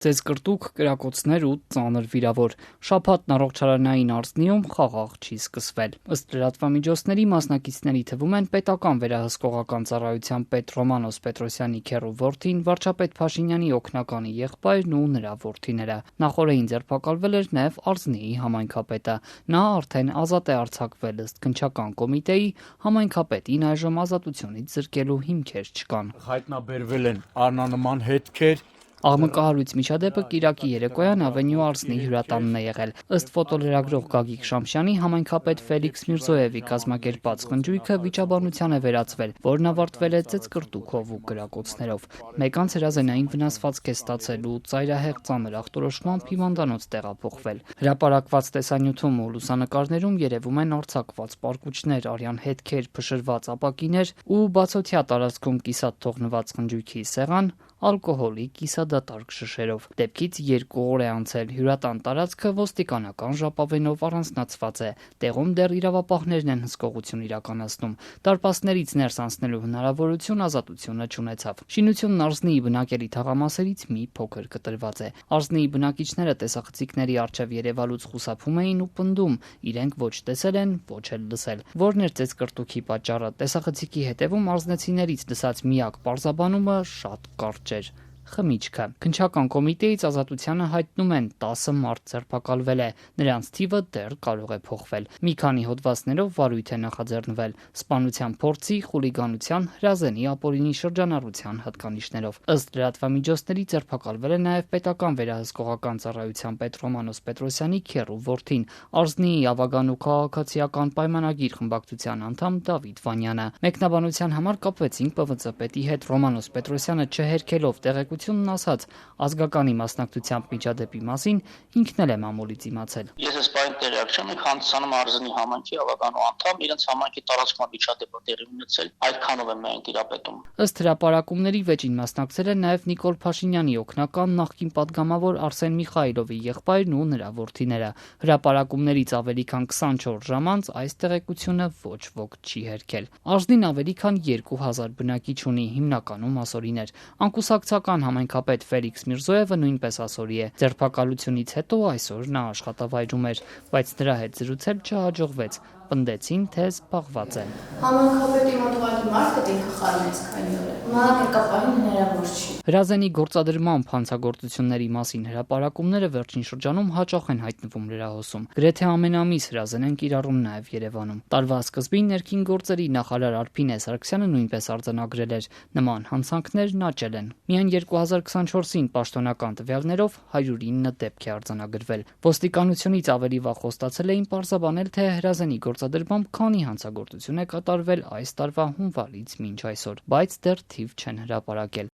Ծեծկրտուկ, կրակոցներ ու ծանր վիրավոր։ Շաբաթն առողջարանային Արսնիում խաղաղ չի սկսվել։ Ըստ լրատվամիջոցների մասնակիցների թվում են պետական վերահսկողական ծառայության պետ Ռոմանոս Պետրոսյանի քեռու որդին, վարչապետ Փաշինյանի օգնականի եղբայրն ու նրա որդիները։ Նախօրեին ձերբակալվել էր նաև Արսնիի համայնքապետը։ Նա արդեն ազատ է արձակվել ըստ քննչական կոմիտեի, համայնքապետին այժմ ազատությունից զրկելու հիմքեր չկան։ Հայտնաբերվել են առնանման հետքեր։ Աղմկահարույց միջադեպը կիրակի երեկոյան Ավենյու Արսնի հյուրատանն է եղել։ Ըստ ֆոտոլրագրող Գագիկ Շամշյանի, համայնքապետ Ֆելիքս Միրզոևի կազմակերպած խնջույքը վիճաբանության է վերածվել, որն ավարտվել է ծեծկրտուքով ու կրակոցներով։ Մեկ անց հրազենային վնասվածք է ստացել ու ծայրահեղ ծանր ախտորոշմամբ հիվանդանոց տեղափոխվել։ Հրապարակված տեսանյութում ու լուսանկարներում երևում են արձակված պարկուճներ, արյան հետքեր, փշրված ապակիներ ու բացօթյա տարածքում կիսատ թողնված խնջույքի սեղան, ալկոհոլի կիսադատարկ շշերով։ Դեպքից 2 օր է անցել, հյուրատան տարածքը ոստիկանական ժապավենով առանձնացված է, տեղում դեռ իրավապահներն են հսկողություն իրականացնում։ Դարպասներից ներս անցնելու հնարավորություն ազատությունը չունեցավ։ Շինությունն Արսնիի բնակելի թաղամասերից մի փոքր կտրված է։ Արսնիի բնակիչները տեսախցիկների առջև երևալուց խուսափում էին ու պնդում, իրենք ոչ տեսել են, ոչ էլ լսել։ Որն էր ծեծկրտուքի պատճառը։ Տեսախցիկի հետևում արսնեցիներից լսած միակ պարզաբանումը շատ կարճ էր. խմիչքը։ Քննչական կոմիտեից ազատությանը հայտնում են 10 մարդ ձերբակալվել է, նրանց թիվը դեռ կարող է փոխվել։ Մի քանի հոդվածներով վարույթ է նախաձեռնվել սպանության փորձի, խուլիգանության, հրազենի ապօրինի շրջանառության հատկանիշներով։ Ըստ լրատվամիջոցների ձերբակալվել է նաև պետական վերահսկողական ծառայության պետ Ռոմանոս Պետրոսյանի քեռու որդին, Արսնիի ավագան ու քաղաքացիական պայմանագիր խմբակցության անդամ Դավիթ Վանյանը։ Մեկնաբանության համար կապվեցինք ՊՎԾ պետի հետ։ Ռոմանոս Պետրոսյանը չհերքելով տեղեկությունն ասաց, ազգականի մասնակցությամբ միջադեպի մասին ինքն էլ է մամուլից իմացել։ Ես այս պայն տեղյակ չեմ, մենք հանդիսանում Արզնի համայնքի ավագանու անդամ, իրենց համայնքի տարածքում միջադեպը տեղի ունեցել, այդքանով են մենք տիրապետում։ Ըստ հրապարակումների վեճին մասնակցել է նաև Նիկոլ Փաշինյանի օգնական նախկին պատգամավոր Արսեն Միխայլովի եղբայրն ու նրա որդիները։ Հրապարակումներից ավելի քան 24 ժամ անց այս տեղեկությունը ոչ ոք չի հերքել։ Արսնին ավելի քան 2000 բնակիչ ունի, հիմնականում ասորիներ։ Անկուսակցական համայնքապետ Ֆելիքս Միրզոևը նույնպես ասորի է։ Ձերբակալությունից հետո այսօր նա աշխատավայրում էր, բայց նրա հետ զրուցել չհաջողվեց։ Պնդեցին, թե զբաղված է։ Համայնքապետի մոտ ուղղակի մարդ կտին խխարնեց քանի օր։ Մանրակապային հնարավոր չի։ Հրազենի գործադրմամբ հանցագործությունների մասին հրապարակումները վերջին շրջանում հաճախ են հայտնվում լրահոսում։ Գրեթե ամեն ամիս հրազեն են կիրառում նաև Երևանում։ Տարվա սկզբին ներքին գործերի նախարար Արփինե Սարգսյանը նույնպես արձանագրել էր, նման հանցանքներն աճել են։ Միայն 2024-ին պաշտոնական տվյալներով 109 դեպք է արձանագրվել։ Ոստիկանությունից ավելի վաղ խոստացել էին պարզաբանել, թե հրազենի գործադրմամբ քանի հանցագործություն է կատարվել այս տարվա հունվարից մինչ այսօր, բայց դեռ թիվ չեն հրապարակել։